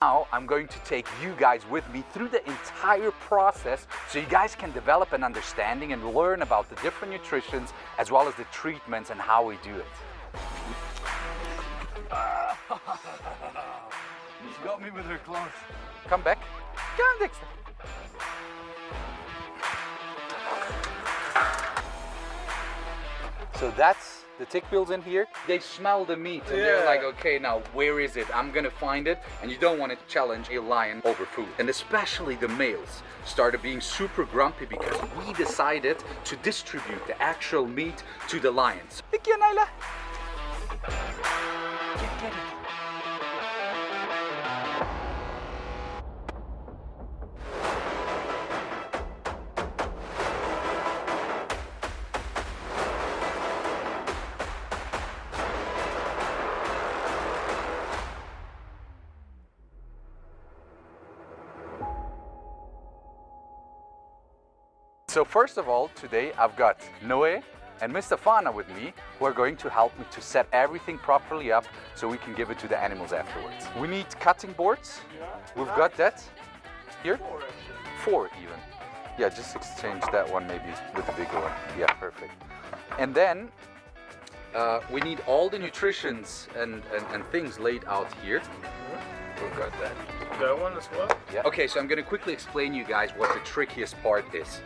Now I'm going to take you guys with me through the entire process so you guys can develop an understanding and learn about the different nutritions as well as the treatments and how we do it. She got me with her claws. Come back. Come, Dexter. So that's the tick pills in here. They smell the meat and they're like, okay, now where is it? I'm gonna find it. And you don't want to challenge a lion over food. And especially the males started being super grumpy because we decided to distribute the actual meat to the lions. Get it. So first of all, today I've got Noé and Mr. Fana with me who are going to help me to set everything properly up so we can give it to the animals afterwards. We need cutting boards. We've got that here. 4 even. Yeah, just exchange that one maybe with the bigger one. Yeah, perfect. And then we need all the nutritions and things laid out here. We've got that. That one as well? Yeah. Okay, so I'm going to quickly explain you guys what the trickiest part is.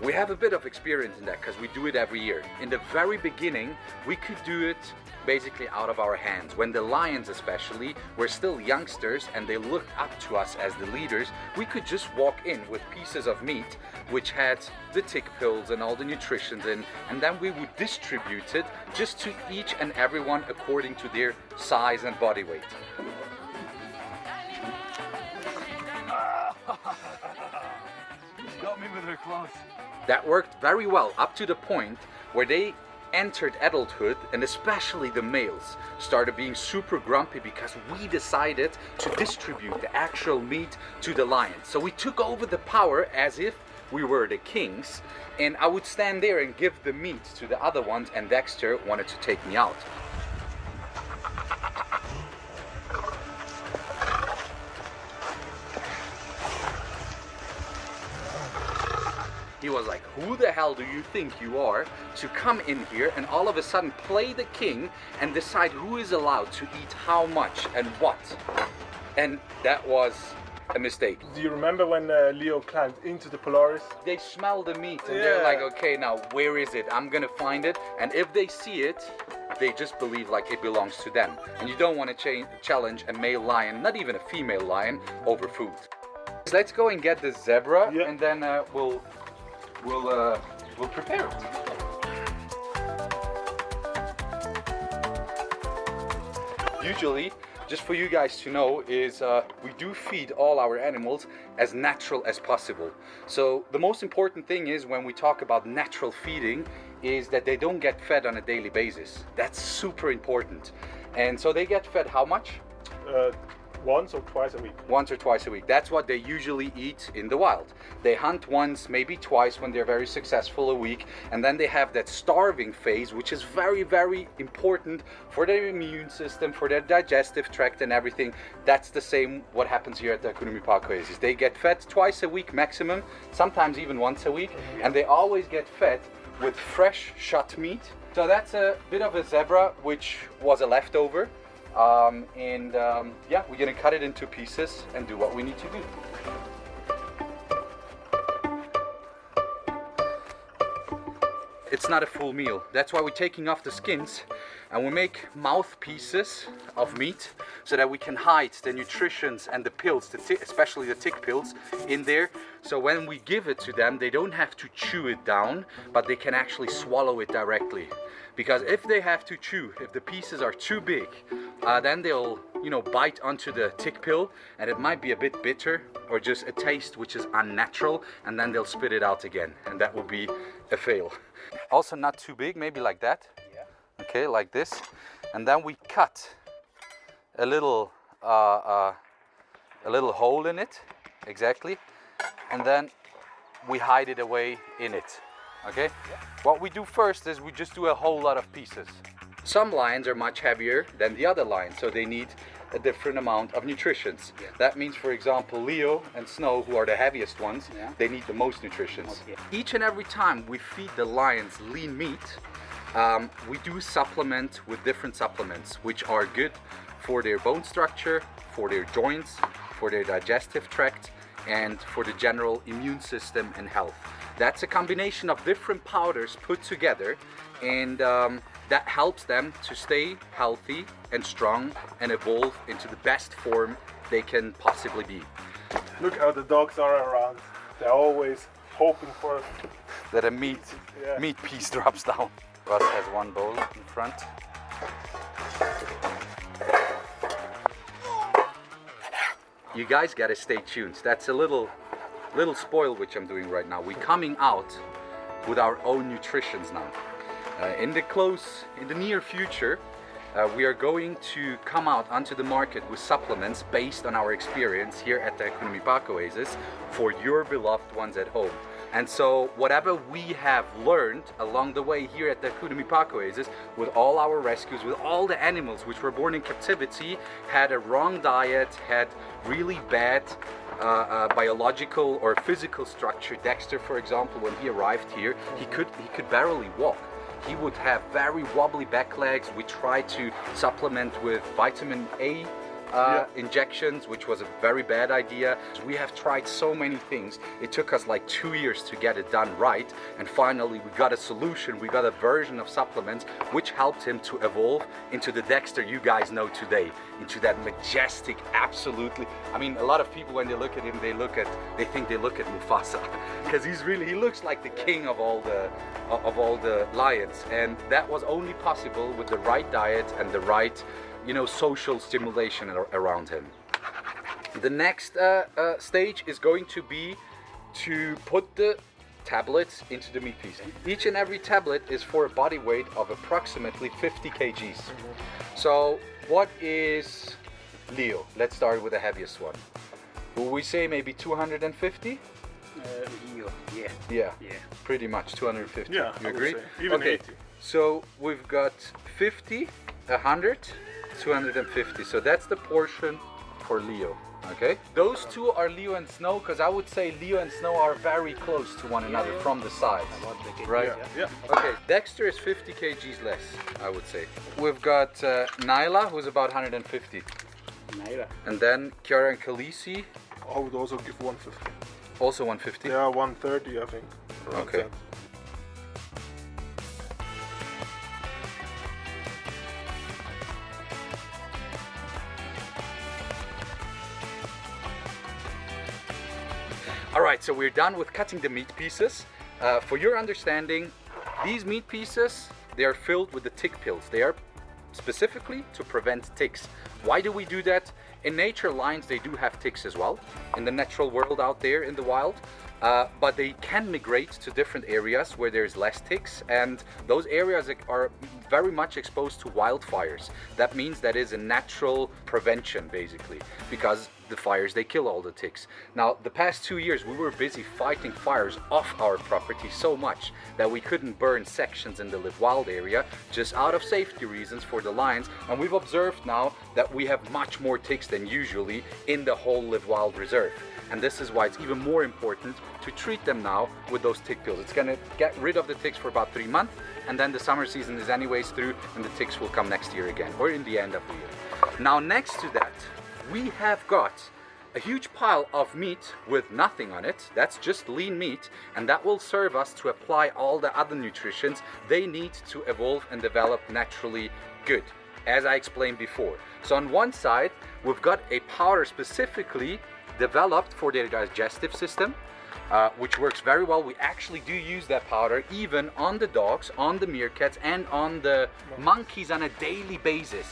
We have a bit of experience in that because we do it every year. In the very beginning, we could do it basically out of our hands. When the lions especially were still youngsters and they looked up to us as the leaders, we could just walk in with pieces of meat which had the tick pills and all the nutritions in, and then we would distribute it just to each and everyone according to their size and body weight. She got me with her claws. That worked very well up to the point where they entered adulthood, and especially the males started being super grumpy because we decided to distribute the actual meat to the lions. So we took over the power as if we were the kings, and I would stand there and give the meat to the other ones, and Dexter wanted to take me out. He was like, who the hell do you think you are to come in here and all of a sudden play the king and decide who is allowed to eat how much and what? And that was a mistake. Do you remember when Leo climbed into the Polaris? They smell the meat and they're like, okay, now where is it? I'm gonna find it. And if they see it, they just believe like it belongs to them. And you don't want to challenge a male lion, not even a female lion, over food. So let's go and get the zebra, and then we'll prepare it. Usually, just for you guys to know, is we do feed all our animals as natural as possible. So the most important thing is when we talk about natural feeding is that they don't get fed on a daily basis. That's super important. And so they get fed how much? Once or twice a week. Once or twice a week. That's what they usually eat in the wild. They hunt once, maybe twice when they're very successful a week, and then they have that starving phase, which is very, very important for their immune system, for their digestive tract and everything. That's the same what happens here at the Kunumi Park Oasis. They get fed twice a week maximum, sometimes even once a week, and they always get fed with fresh shot meat. So that's a bit of a zebra, which was a leftover. Yeah, we're gonna cut it into pieces and do what we need to do. It's not a full meal. That's why we're taking off the skins and we make mouthpieces of meat so that we can hide the nutritions and the pills, especially the tick pills, in there. So when we give it to them, they don't have to chew it down, but they can actually swallow it directly. Because if they have to chew, if the pieces are too big, then they'll, bite onto the tick pill and it might be a bit bitter or just a taste which is unnatural, and then they'll spit it out again, and that will be a fail. Also not too big, maybe like that. Yeah. Okay, like this. And then we cut a little hole in it, exactly. And then we hide it away in it. Okay? Yeah. What we do first is we just do a whole lot of pieces. Some lions are much heavier than the other lions, so they need a different amount of nutritions. Yeah. That means, for example, Leo and Snow, who are the heaviest ones, Yeah. they need the most nutritions. Okay. Each and every time we feed the lions lean meat, we do supplement with different supplements, which are good for their bone structure, for their joints, for their digestive tract, and for the general immune system and health. That's a combination of different powders put together, and that helps them to stay healthy and strong and evolve into the best form they can possibly be. Look how the dogs are around. They're always hoping for. That a meat piece drops down. Russ has one bowl in front. You guys gotta stay tuned. That's a little spoil which I'm doing right now. We're coming out with our own nutritions now. In the near future, we are going to come out onto the market with supplements based on our experience here at the hhhhhkkk Oasis for your beloved ones at home. And so whatever we have learned along the way here at the hhhhhkkk Oasis, with all our rescues, with all the animals which were born in captivity, had a wrong diet, had really bad biological or physical structure. Dexter, for example, when he arrived here, he could barely walk. He would have very wobbly back legs. We tried to supplement with vitamin A injections, which was a very bad idea. We have tried so many things. It took us like 2 years to get it done right, and finally we got a solution. We got a version of supplements which helped him to evolve into the Dexter you guys know today, into that majestic, absolutely. I mean, a lot of people when they look at him, they think they look at Mufasa, because he looks like the king of all the lions, and that was only possible with the right diet and the right social stimulation around him. The next stage is going to be to put the tablets into the meat piece. Each and every tablet is for a body weight of approximately 50 kgs. So what is Leo? Let's start with the heaviest one. Will we say maybe 250? Yeah, pretty much 250. Yeah, you I would agree? say. Even okay. 80. So we've got 50, 100, 250. So that's the portion for Leo. Okay. Those two are Leo and Snow, because I would say Leo and Snow are very close to one another from the sides. Right? Yeah. Okay. Dexter is 50 kgs less, I would say. We've got Nyla, who's about 150. Naira. And then Kiara and Khaleesi, I would also give 150. also 150. They are 130, I think. around Okay. that. All right, so we're done with cutting the meat pieces. For your understanding, these meat pieces, they are filled with the tick pills. They are specifically to prevent ticks. Why do we do that? In nature, lions, they do have ticks as well, in the natural world out there in the wild. But they can migrate to different areas where there's less ticks, and those areas are very much exposed to wildfires. That means that is a natural prevention, basically, because the fires, they kill all the ticks. Now, the past 2 years, we were busy fighting fires off our property so much that we couldn't burn sections in the live wild area, just out of safety reasons for the lions. And we've observed now that we have much more ticks than usually in the whole live wild reserve. And this is why it's even more important to treat them now with those tick pills. It's gonna get rid of the ticks for about 3 months, and then the summer season is anyways through, and the ticks will come next year again, or in the end of the year. Now, next to that, we have got a huge pile of meat with nothing on it. That's just lean meat, and that will serve us to apply all the other nutritions they need to evolve and develop naturally good, as I explained before. So on one side, we've got a powder specifically developed for their digestive system, which works very well. We actually do use that powder even on the dogs, on the meerkats, and on the monkeys on a daily basis.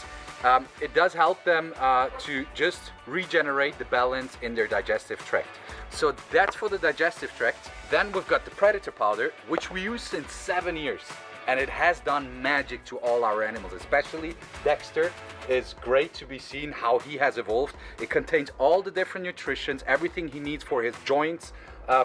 It does help them to just regenerate the balance in their digestive tract. So that's for the digestive tract. Then we've got the predator powder, which we use since 7 years. And it has done magic to all our animals, especially Dexter. Is great to be seen how he has evolved. It contains all the different nutritions, everything he needs for his joints,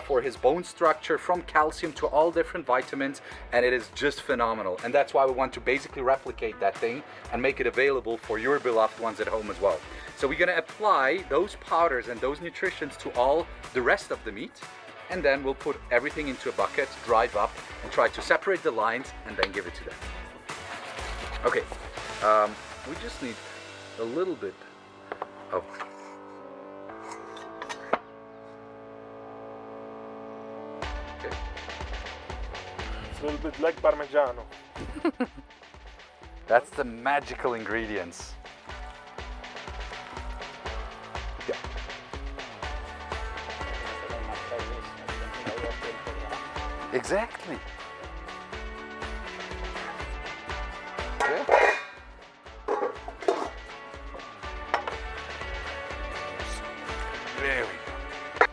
for his bone structure, from calcium to all different vitamins, and it is just phenomenal. And that's why we want to basically replicate that thing and make it available for your beloved ones at home as well. So we're gonna apply those powders and those nutritions to all the rest of the meat, and then we'll put everything into a bucket, drive up, and try to separate the lines, and then give it to them. Okay, we just need a little bit of... Okay. It's a little bit like Parmigiano. That's the magical ingredients. Yeah. Exactly. Okay. There we go.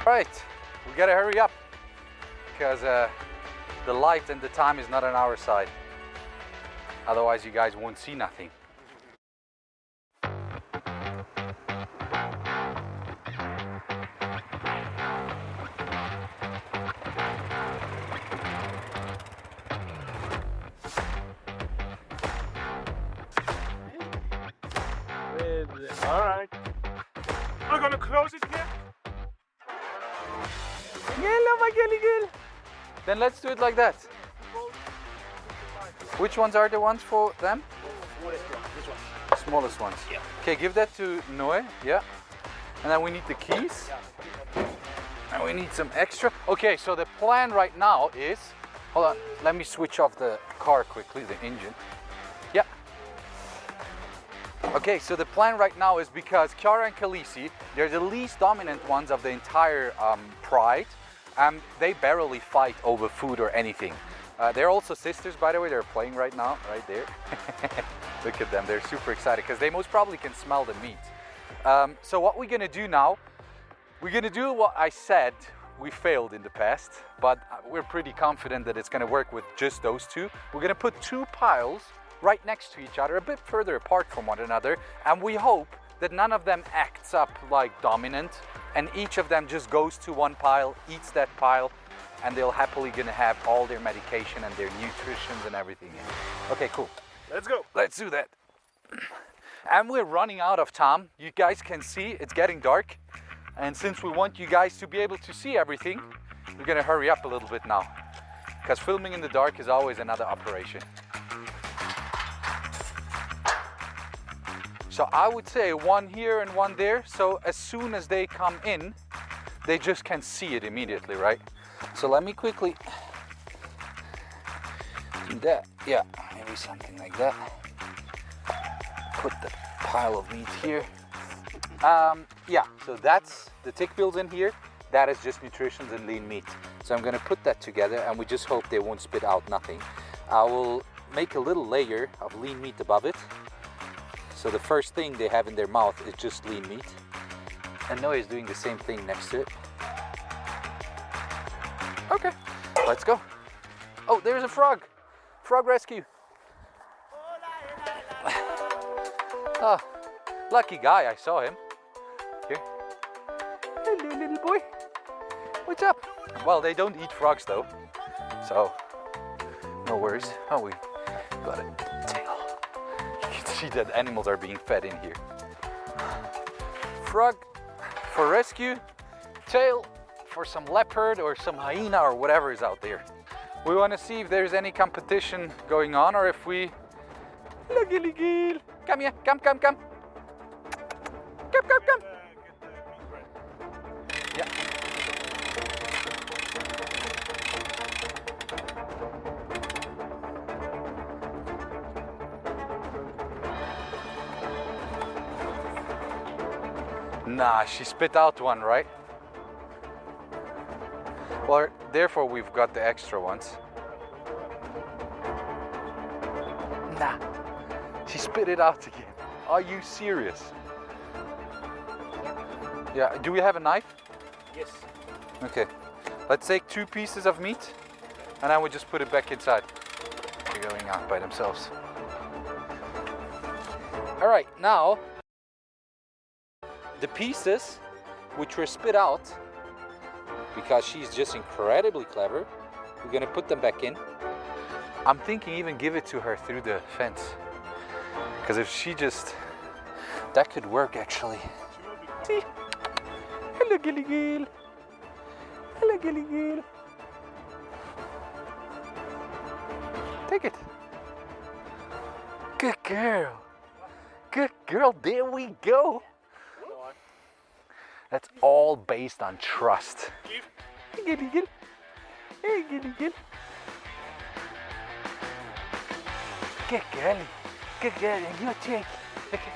Right, we gotta hurry up because the light and the time is not on our side. Otherwise you guys won't see nothing. All right. We're gonna close it here. Hello, my girly girl. Then let's do it like that. Which ones are the ones for them? Smallest ones. Yeah. Okay, give that to Noe. Yeah. And then we need the keys. And we need some extra. Okay, so the plan right now is... Hold on, let me switch off the car quickly, the engine. Yeah. Okay, so the plan right now is because Chiara and Khaleesi, they're the least dominant ones of the entire pride. They barely fight over food or anything. They're also sisters, by the way. They're playing right now, right there. Look at them, they're super excited because they most probably can smell the meat. So what we're gonna do now, we're gonna do what I said we failed in the past, but we're pretty confident that it's gonna work with just those two. We're gonna put two piles right next to each other, a bit further apart from one another, and we hope that none of them acts up like dominant, and each of them just goes to one pile, eats that pile, and they'll happily gonna have all their medication and their nutritions and everything in. Okay, cool. Let's go. Let's do that. And we're running out of time. You guys can see it's getting dark. And since we want you guys to be able to see everything, we're gonna hurry up a little bit now. Because filming in the dark is always another operation. So I would say one here and one there. So as soon as they come in, they just can see it immediately, right? So let me quickly do that. Yeah, maybe something like that. Put the pile of meat here. Yeah, so that's the tick bills in here. That is just nutritions and lean meat. So I'm gonna put that together and we just hope they won't spit out nothing. I will make a little layer of lean meat above it. So the first thing they have in their mouth is just lean meat. And Noah is doing the same thing next to it. Okay, let's go. Oh, there's a frog. Frog rescue. Ah, lucky guy, I saw him. Here. Hello, little boy. What's up? Well, they don't eat frogs though, so no worries. Oh, we got a tail. You can see that animals are being fed in here. Frog for rescue, tail for some leopard or some hyena or whatever is out there. We want to see if there's any competition going on or if we... Look, gilly gill. Come here, come. Come. Yeah. Nah, she spit out one, right? Well, therefore we've got the extra ones. Nah, she spit it out again. Are you serious? Yeah, do we have a knife? Yes. Okay, let's take 2 pieces of meat and then we just put it back inside. They're going out by themselves. All right, now the pieces which were spit out, because she's just incredibly clever, We're gonna put them back in. I'm thinking even give it to her through the fence. Because if she just, that could work actually. See? Hello, Gilly Gill. Hello, Gilly Gill. Take it. Good girl. Good girl. There we go. That's all based on trust. Hey, Gilly Gill. Hey, Gilly Gill. Good girl. Good girl. You take. Okay.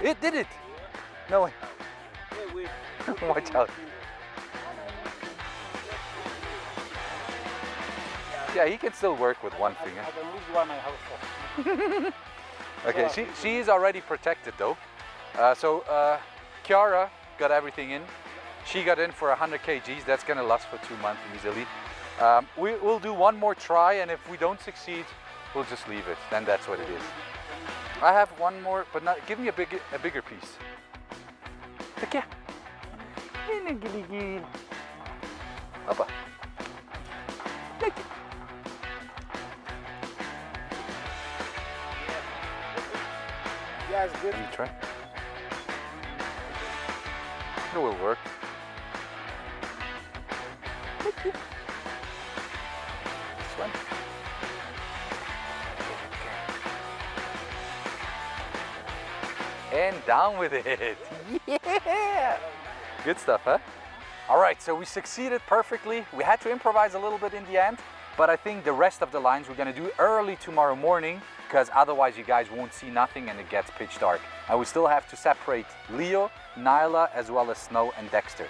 It did it. No way. Watch out. Yeah, he can still work with one finger. I can lose one Okay, she is already protected though. Chiara got everything in. She got in for 100 kgs. That's gonna last for 2 months easily. We'll do one more try, and if we don't succeed, we'll just leave it. Then that's what it is. I have one more, but not. Give me a bigger piece. Okay. Hoppa. Look. Yeah, it's good. You try. It will work. Thank you. This one. And down with it. Yeah. Good stuff, huh? All right, so we succeeded perfectly. We had to improvise a little bit in the end, but I think the rest of the lines we're gonna do early tomorrow morning, because otherwise you guys won't see nothing and it gets pitch dark. And we still have to separate Leo, Nyla, as well as Snow and Dexter.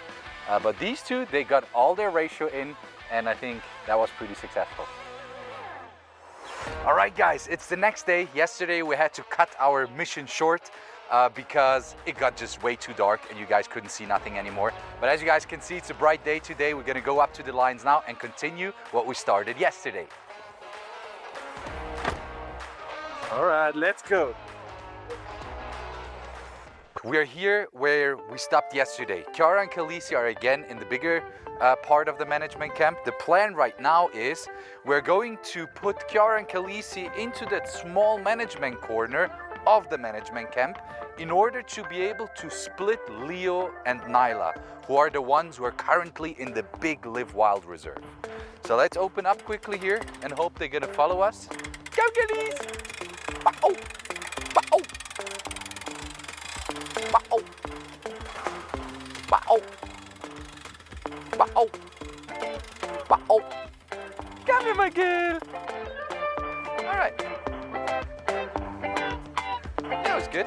But these two, they got all their ratio in, and I think that was pretty successful. All right, guys, it's the next day. Yesterday we had to cut our mission short because it got just way too dark and you guys couldn't see nothing anymore. But as you guys can see, it's a bright day today. We're gonna go up to the lines now and continue what we started yesterday. All right, let's go. We're here where we stopped yesterday. Chiara and Khaleesi are again in the bigger part of the management camp. The plan right now is we're going to put Chiara and Khaleesi into that small management corner of the management camp in order to be able to split Leo and Nyla, who are the ones who are currently in the big Live Wild reserve. So let's open up quickly here and hope they're gonna follow us. Go, Khaleesi! Bow! Bow! Bow! Bow! Bow! Bow! Come here, my girl! All right. That was good.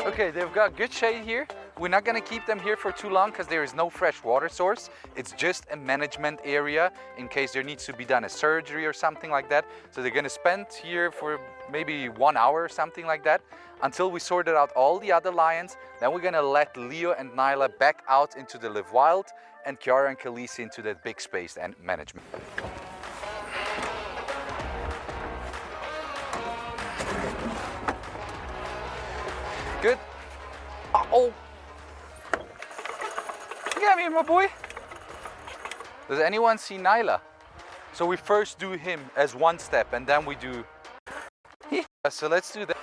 Okay, they've got good shade here. We're not gonna keep them here for too long because there is no fresh water source. It's just a management area in case there needs to be done a surgery or something like that. So they're gonna spend here for maybe 1 hour or something like that until we sorted out all the other lions. Then we're gonna let Leo and Nyla back out into the Live Wild and Chiara and Khaleesi into that big space and management. Good. Uh-oh. Come here, my boy. Does anyone see Nyla? So we first do him as one step and then we do... So let's do that.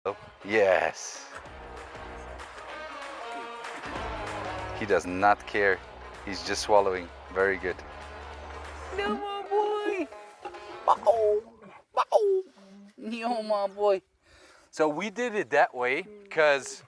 Oh, yes. He does not care. He's just swallowing. Very good. No, my boy. Oh, oh. No, my boy. So we did it that way because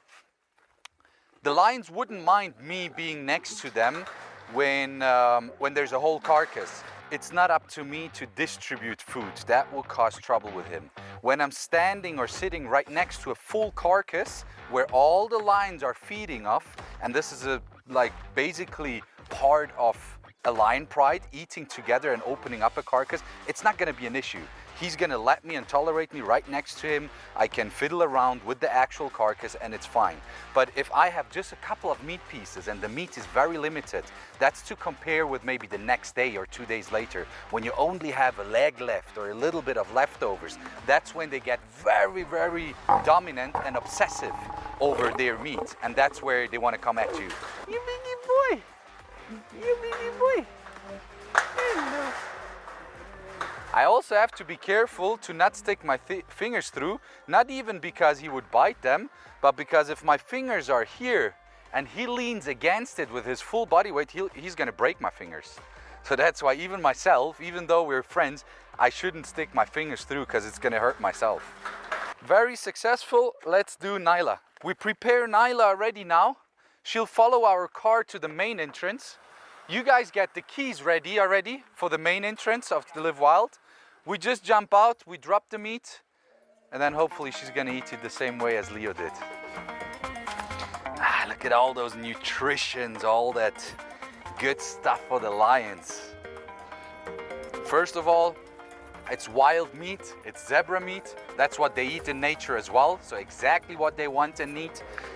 the lions wouldn't mind me being next to them when there's a whole carcass. It's not up to me to distribute food. That will cause trouble with him. When I'm standing or sitting right next to a full carcass where all the lions are feeding off, and this is basically part of a lion pride, eating together and opening up a carcass, it's not gonna be an issue. He's gonna let me and tolerate me right next to him. I can fiddle around with the actual carcass and it's fine. But if I have just a couple of meat pieces and the meat is very limited, that's to compare with maybe the next day or 2 days later, when you only have a leg left or a little bit of leftovers. That's when they get very, very dominant and obsessive over their meat. And that's where they wanna come at you. You biggie boy! You baby boy. Hello. I also have to be careful to not stick my fingers through, not even because he would bite them, but because if my fingers are here and he leans against it with his full body weight, he's gonna break my fingers. So that's why even myself, even though we're friends, I shouldn't stick my fingers through because it's gonna hurt myself. Very successful. Let's do Nyla. We prepare Nyla already now. She'll follow our car to the main entrance. You guys get the keys ready already for the main entrance of the Live Wild. We just jump out, we drop the meat, and then hopefully she's gonna eat it the same way as Leo did. Ah, look at all those nutritions, all that good stuff for the lions. First of all, it's wild meat, it's zebra meat. That's what they eat in nature as well, so exactly what they want and need.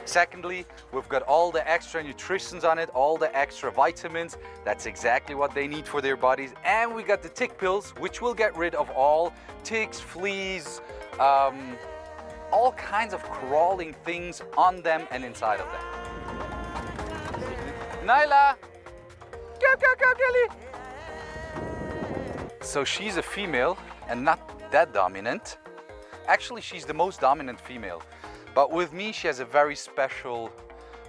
Secondly, we've got all the extra nutritions on it, all the extra vitamins. That's exactly what they need for their bodies. And we got the tick pills, which will get rid of all ticks, fleas, all kinds of crawling things on them and inside of them. Nyla! Go, go, go, Kelly! So she's a female and not that dominant. Actually, she's the most dominant female. But with me, she has a very special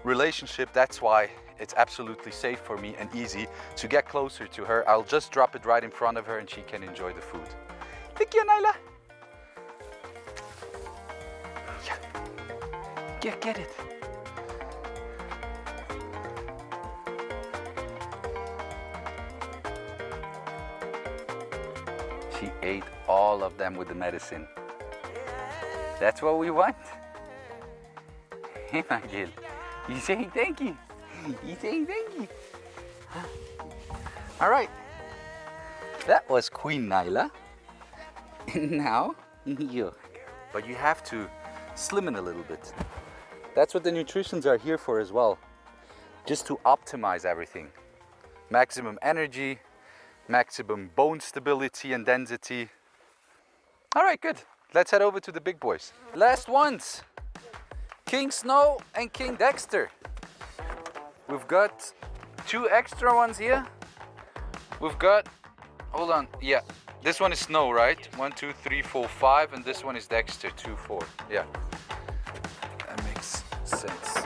relationship. That's why it's absolutely safe for me and easy to get closer to her. I'll just drop it right in front of her and she can enjoy the food. Thank you, Nyla. Yeah, get it. She ate all of them with the medicine. That's what we want. Hey, my girl. You saying thank you? You saying thank you? All right. That was Queen Nyla. And now you. But you have to slim in a little bit. That's what the nutritions are here for as well. Just to optimize everything. Maximum energy, maximum bone stability and density. All right, good. Let's head over to the big boys. Last ones. King Snow and King Dexter. We've got 2 extra ones here. We've got, hold on, yeah. This one is Snow, right? 1, 2, 3, 4, 5, and this one is Dexter, 2, 4. Yeah, that makes sense.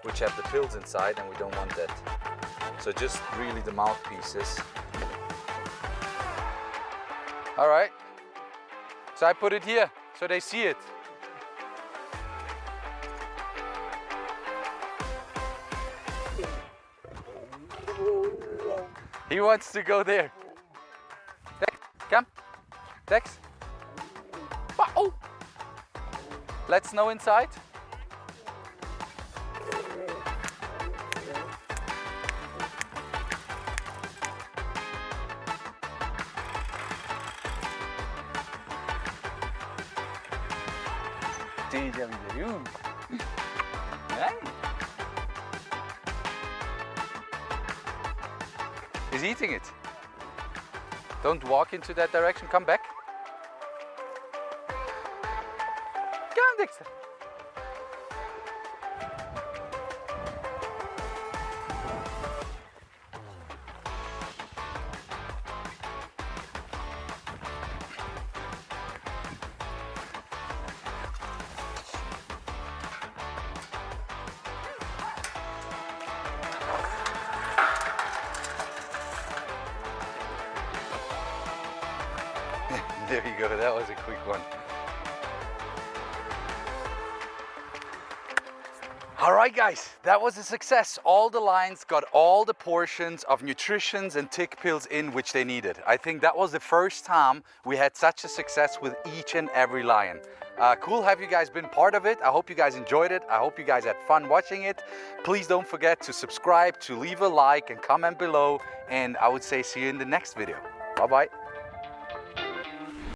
Which have the pills inside, and we don't want that. So just really the mouthpieces. All right. So I put it here so they see it. He wants to go there. Dex, come. Dex. Oh. Let Snow inside. He's eating it. Don't walk into that direction. Come back. Come, Dexter. There you go, that was a quick one. All right, guys, that was a success. All the lions got all the portions of nutritions and tick pills in which they needed. I think that was the first time we had such a success with each and every lion. Cool, have you guys been part of it? I hope you guys enjoyed it. I hope you guys had fun watching it. Please don't forget to subscribe, to leave a like and comment below. And I would say see you in the next video. Bye-bye.